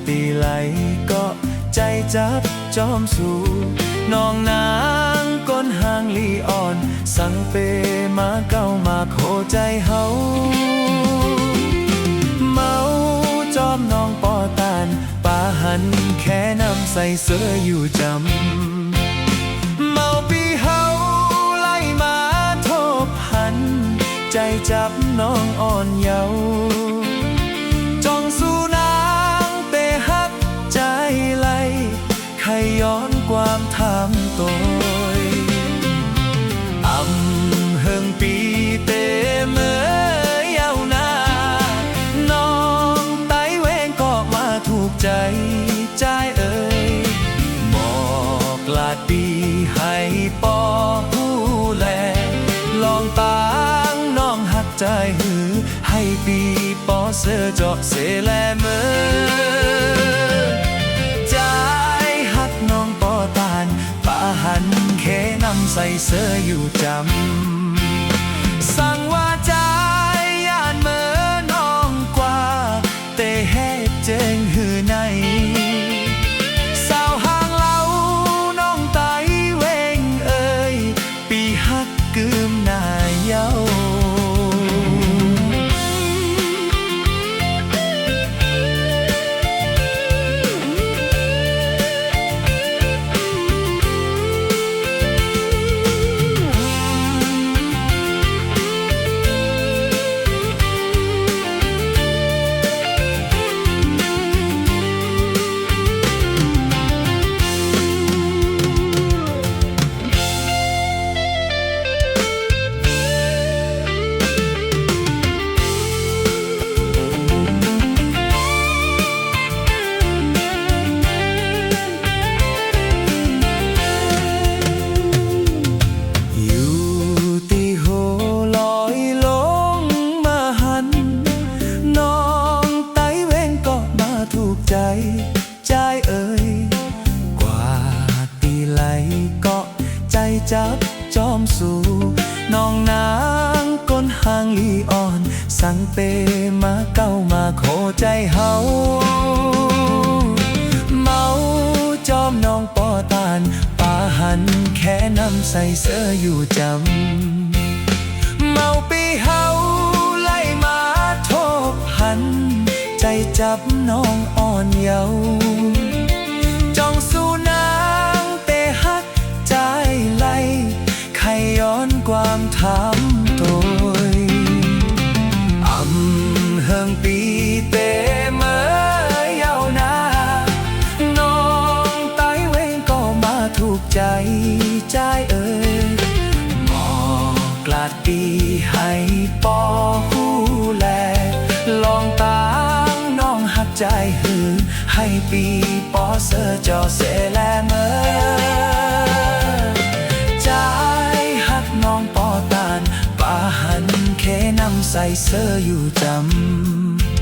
ตีไหลก็ใจจับจอมสู่น้องนางก้นหางลีอ่อนสั่งเปมาเก้ามาโคใจเฮาเมาจอมน้องปอตานป่าหันแค่นำใส่เสื้ออยู่จำเมาปีเฮาไล่มาทบหันใจจับน้องอ่อนเยาว์จ้องสู่นางเตหักใจไหลใครย้อนความถามตัวเฮิงปีเตเมื่อยาวนาน้องไต้เวงก็มาถูกใจใจเอ่ยบอกลาดปีให้ปอผู้แลลองตางน้องหักใจหือให้ปีปอเสือเจาะเสแลเมื่อใจหักน้องปอตานป่าหันเขนำใส่เสื้ออยู่จำสั่งว่าใจย่านเมื่อน้องกว่าเตเฮ็ดเจงหือในสาวห่างเล่าน้องไต้เวงเอ่ยปีฮักกึมหน้าเยาใจเอ่ยกว่าตีไหลก็ใจจับจอมสู่น้องนางก้นหางลีอ่อนสั่งเปมาเก้ามาโคใจเฮาเมาจอมน้องปอตานป่าหันแค่นำใส่เสื้ออยู่จำเมาปีเฮาไล่มาทบหันใจจับน้องอ่อนเยาว์จ้องสู่นางเตหักใจไหลใครย้อนความถามตัวเฮิงปีเตเมื่อยาวนาน้องไต้เวงก็มาถูกใจใจเอ่ยหมอกลาดปีให้ปอผู้แลลองตางน้องหักใจหือให้ปีปอเสือจอเสแลเมื่อใจหักน้องปอตานป่าหันเขนำใส่เสื้ออยู่จำ